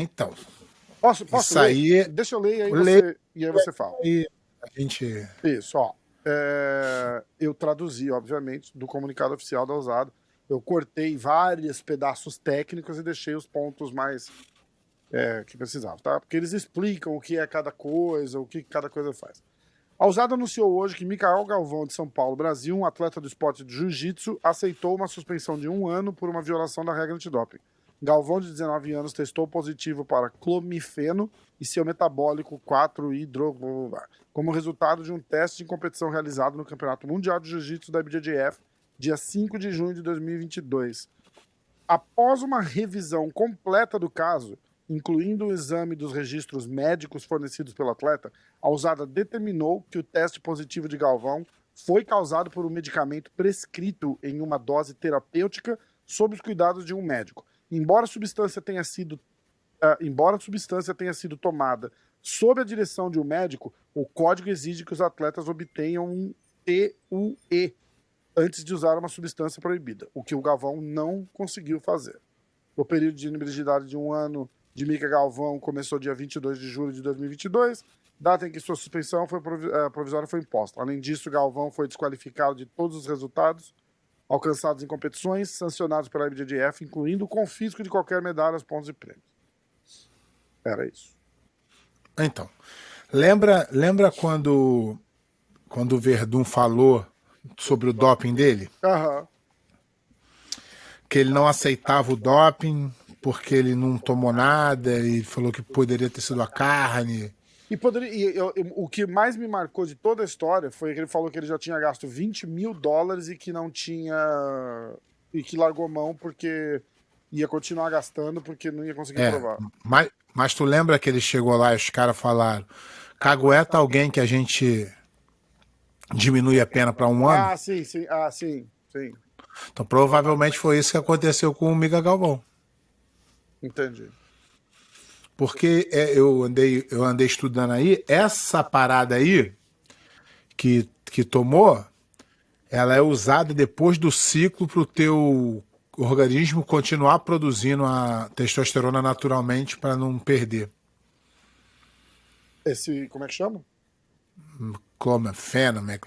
Então. Posso Isso ler? aí. Deixa eu ler Ler e aí você fala. e a gente. Isso, ó. Eu traduzi, obviamente, do comunicado oficial da Usada. Eu cortei vários pedaços técnicos e deixei os pontos mais que precisavam, tá? Porque eles explicam o que é cada coisa, o que cada coisa faz. A Usada anunciou hoje que Micael Galvão, de São Paulo, Brasil, um atleta do esporte de jiu-jitsu, aceitou uma suspensão de 1 ano por uma violação da regra antidoping. Galvão, de 19 anos, testou positivo para clomifeno e seu metabólico 4-hidro... como resultado de um teste de competição realizado no Campeonato Mundial de Jiu-Jitsu da IBJJF, dia 5 de junho de 2022. Após uma revisão completa do caso, incluindo o exame dos registros médicos fornecidos pelo atleta, a Usada determinou que o teste positivo de Galvão foi causado por um medicamento prescrito em uma dose terapêutica sob os cuidados de um médico. Embora a substância tenha sido tomada sob a direção de um médico, o código exige que os atletas obtenham um TUE antes de usar uma substância proibida, o que o Galvão não conseguiu fazer. O período de inelegibilidade de 1 ano de Mica Galvão começou dia 22 de julho de 2022, data em que sua suspensão provisória foi imposta. Além disso, Galvão foi desqualificado de todos os resultados alcançados em competições sancionados pela IBJJF, incluindo o confisco de qualquer medalha, pontos e prêmios. Era isso. Então, lembra quando o Verdun falou sobre o doping dele? Aham. Que ele não aceitava o doping porque ele não tomou nada e falou que poderia ter sido a carne. O que mais me marcou de toda a história foi que ele falou que ele já tinha gasto $20 mil e que não tinha. E que largou mão porque ia continuar gastando porque não ia conseguir provar. Mas tu lembra que ele chegou lá e os caras falaram: cagueta alguém que a gente diminui a pena para 1 ano? Sim. Então provavelmente foi isso que aconteceu com o Mica Galvão. Entendi. Porque eu andei estudando aí, essa parada aí que tomou, ela é usada depois do ciclo para o teu organismo continuar produzindo a testosterona naturalmente para não perder. Como é que chama? Clomifeno, né?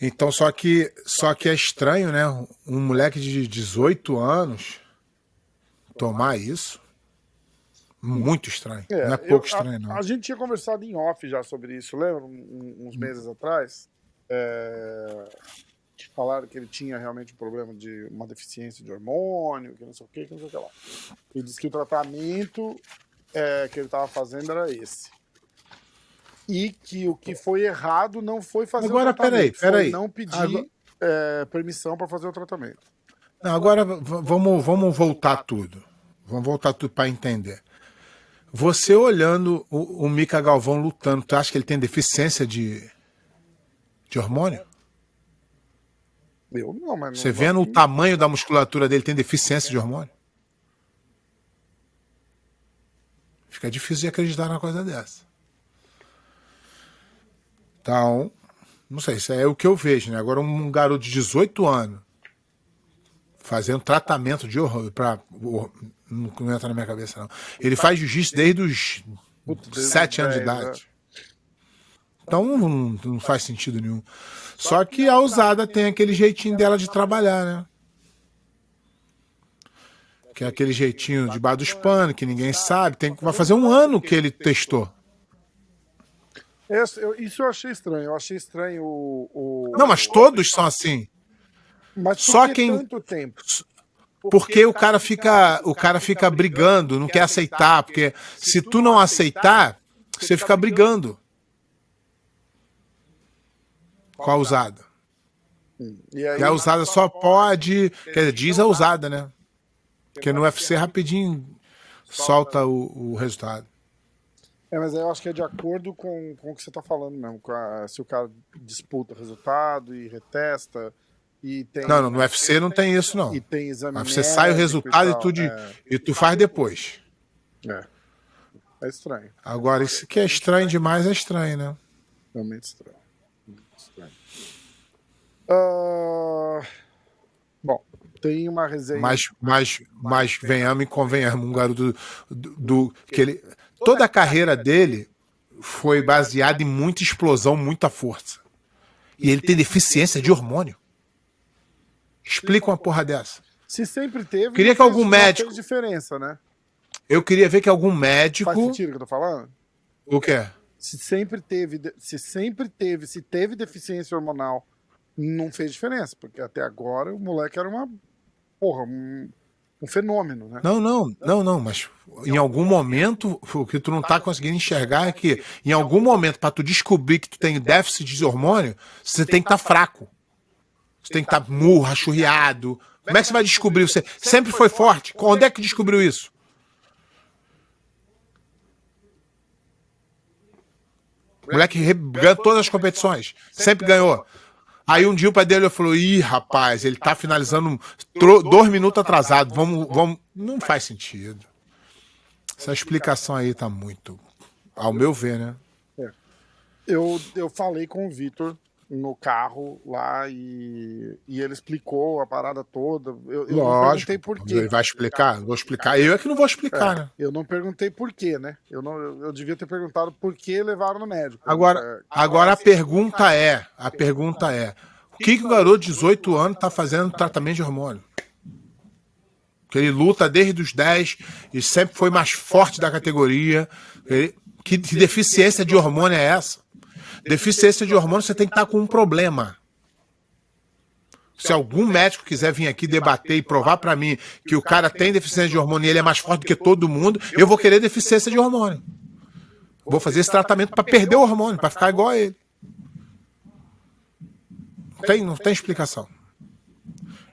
Então, só que é estranho, né? Um moleque de 18 anos tomar isso. Muito estranho. Não é pouco estranho, não. A gente tinha conversado em off já sobre isso, lembra? Uns meses atrás. Que falaram que ele tinha realmente um problema de uma deficiência de hormônio, que não sei o que lá. Ele disse que o tratamento que ele estava fazendo era esse. E que o que foi errado não foi fazer o tratamento. Peraí. Foi não pedir permissão para fazer o tratamento. Não, agora vamos voltar tudo. Vamos voltar tudo para entender. Você olhando o Mica Galvão lutando, tu acha que ele tem deficiência de hormônio? Eu não, mas não. Você vendo o tamanho da musculatura dele, tem deficiência de hormônio? Fica difícil de acreditar numa coisa dessa. Então, não sei, isso é o que eu vejo, né? Agora um garoto de 18 anos fazendo tratamento de horror não entra na minha cabeça, não. Ele faz jiu-jitsu desde os 7 anos de idade. Então não faz sentido nenhum. Só que a Usada tem aquele jeitinho dela de trabalhar, né? Que é aquele jeitinho debaixo dos panos, que ninguém sabe. Vai fazer 1 ano que ele testou. Isso eu achei estranho. Eu achei estranho Não, mas todos são assim. Mas só quem tanto tempo? Porque o cara fica brigando, não quer aceitar, porque se tu não aceitar, você fica brigando com a Usada. E a Usada só pode, quer dizer, diz a Usada, né? Porque no UFC rapidinho solta o resultado. Mas eu acho que é de acordo com o que você tá falando mesmo. Se o cara disputa resultado e retesta. E tem, não, no UFC não tem isso, não. E tem exame no UFC sai o resultado e tu faz depois. É estranho. Agora, isso que é estranho demais é estranho, né? Realmente estranho. Bom, tem uma resenha. Mas venhamos e convenhamos, um garoto que ele, toda a carreira dele foi baseada em muita explosão, muita força. E ele tem deficiência de hormônio. Explica uma porra dessa. Se sempre teve, Queria que algum médico... não fez diferença, né? Eu queria ver que algum médico... Faz sentido o que eu tô falando? O quê? Se teve deficiência hormonal, não fez diferença, porque até agora o moleque era um fenômeno, né? Não, mas em algum momento, o que tu não tá conseguindo enxergar é que em algum momento, para tu descobrir que tu tem déficit de hormônio, você tem que estar fraco. Você tem que estar murro, achurriado. Como é que você vai descobrir? Você sempre foi forte. Onde é que descobriu isso? O moleque ganhou todas as competições. Sempre ganhou. Aí um dia o pai dele falou, ih, rapaz, ele tá finalizando 2 minutos atrasado. Vamos. Não faz sentido. Essa explicação aí tá muito... Ao meu ver, né? Eu falei com o Vitor no carro lá e ele explicou a parada toda. Eu não perguntei por quê. Ele vai explicar? Vou explicar. Eu é que não vou explicar, né? Eu não perguntei por quê, né? Eu devia ter perguntado por que levaram no médico. Agora a pergunta é, o que o garoto de 18 anos tá fazendo no tratamento de hormônio? Que ele luta desde os 10 e sempre foi mais forte da categoria. Que deficiência de hormônio é essa? Deficiência de hormônio, você tem que estar com um problema. Se algum médico quiser vir aqui debater e provar pra mim que o cara tem deficiência de hormônio e ele é mais forte do que todo mundo, eu vou querer deficiência de hormônio. Vou fazer esse tratamento pra perder o hormônio, pra ficar igual a ele. Não tem explicação.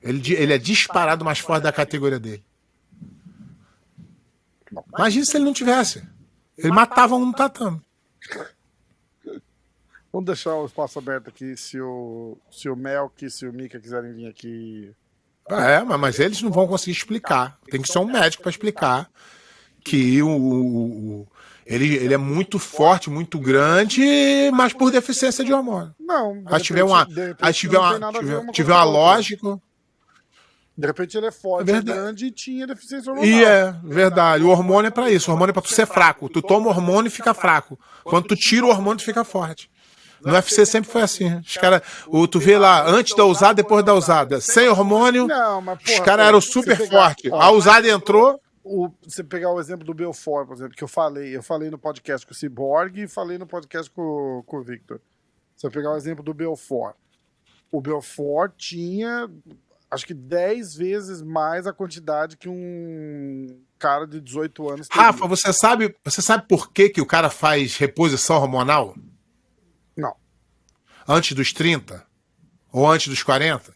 Ele é disparado mais forte da categoria dele. Imagina se ele não tivesse. Ele matava um no tatame. Vamos deixar o espaço aberto aqui se o Melk, se o Mika quiserem vir aqui. Mas eles não vão conseguir explicar. Tem que ser um médico para explicar que ele é muito forte, muito grande, mas por deficiência de hormônio. Não. Aí tiver uma lógica. De repente ele é forte, é grande e tinha deficiência hormonal. E é verdade. O hormônio é pra isso. O hormônio é pra tu ser fraco. Tu toma o hormônio e fica fraco. Quando tu tira o hormônio, tu fica forte. No UFC sempre foi assim. Os caras, tu vê lá, antes da usada, depois da usada. Sem hormônio, os caras eram super fortes. A usada entrou. Você pegar o exemplo do Belfort, por exemplo, que eu falei no podcast com o Cyborg e falei no podcast com o Victor. Você pegar o exemplo do Belfort. O Belfort tinha... acho que 10 vezes mais a quantidade que um cara de 18 anos teria. Rafa, você sabe por que o cara faz reposição hormonal? Não. Antes dos 30? Ou antes dos 40?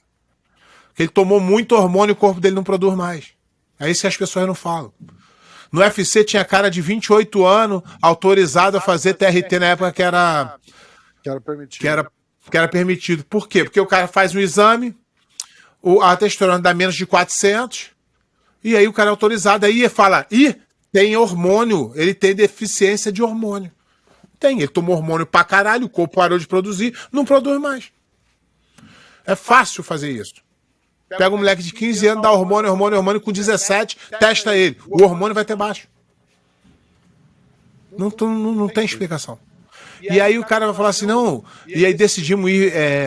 Porque ele tomou muito hormônio e o corpo dele não produz mais. É isso que as pessoas não falam. No UFC tinha cara de 28 anos autorizado a fazer TRT na época que era permitido. Que era permitido. Por quê? Porque o cara faz um exame, a testosterona dá menos de 400, e aí o cara é autorizado. Aí fala, tem hormônio, ele tem deficiência de hormônio. Ele tomou hormônio pra caralho, o corpo parou de produzir, não produz mais. É fácil fazer isso. Pega um moleque de 15 anos, dá hormônio, com 17, testa ele. O hormônio vai ter baixo. Não tem explicação. E aí o cara vai falar assim, não, e aí decidimos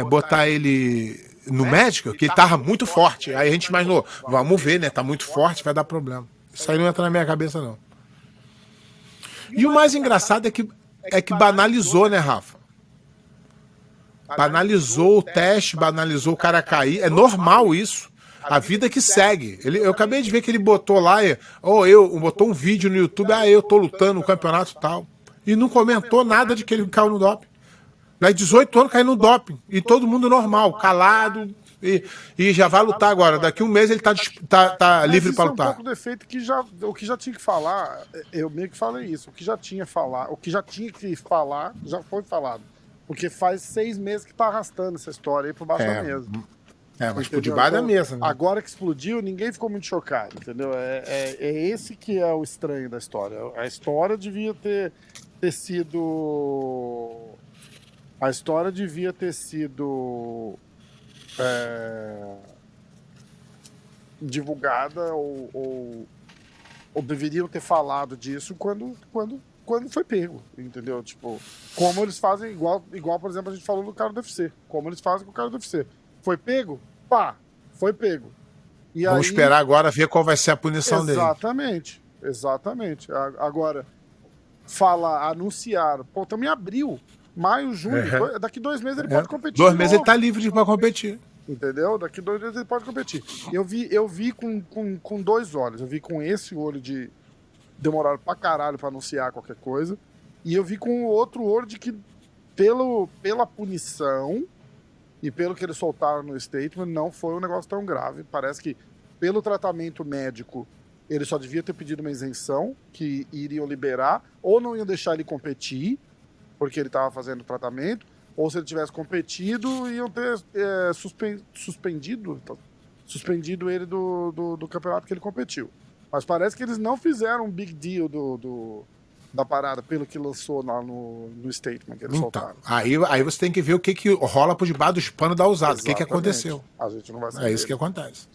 botar ele no médico, que ele tava muito forte. Aí a gente imaginou, vamos ver, né? Tá muito forte, vai dar problema. Isso aí não entra na minha cabeça, não. E o mais engraçado é que banalizou, né, Rafa? Banalizou o teste, banalizou o cara cair. É normal isso. A vida que segue. Eu acabei de ver que ele botou lá, botou um vídeo no YouTube, eu tô lutando no campeonato e tal. E não comentou nada de que ele caiu no doping. Daí 18 anos caiu no doping. E todo mundo normal, calado. E já vai lutar agora. Daqui um mês ele tá livre para lutar. É um pouco do efeito que o que já tinha que falar, eu meio que falei isso. O que já tinha que falar, já foi falado. Porque faz 6 meses que tá arrastando essa história aí por baixo da mesa. Mas por debaixo da mesa, né? Agora que explodiu, ninguém ficou muito chocado, entendeu? É esse que é o estranho da história. A história devia ter sido... A história devia ter sido... divulgada ou deveriam ter falado disso quando foi pego, entendeu? Tipo, como eles fazem, igual, por exemplo, a gente falou do cara do UFC. Como eles fazem com o cara do UFC. Foi pego? Pá, foi pego. E Vamos esperar agora ver qual vai ser a punição dele. Exatamente. Agora, anunciar, pô, estamos em abril, maio, junho, daqui 2 meses ele pode competir. 2 meses ele tá livre para competir. Entendeu? Daqui 2 meses ele pode competir. Eu vi com 2 olhos. Eu vi com esse olho de demorar pra caralho pra anunciar qualquer coisa. E eu vi com o outro olho de que pela punição e pelo que eles soltaram no statement, não foi um negócio tão grave. Parece que pelo tratamento médico, ele só devia ter pedido uma isenção, que iriam liberar, ou não iam deixar ele competir, porque ele estava fazendo tratamento, ou se ele tivesse competido, iam ter suspendido ele do campeonato que ele competiu. Mas parece que eles não fizeram um big deal da parada, pelo que lançou lá no statement que eles soltaram. Aí você tem que ver o que rola por debaixo dos panos da usada, o que aconteceu. A gente não vai saber. É isso que acontece.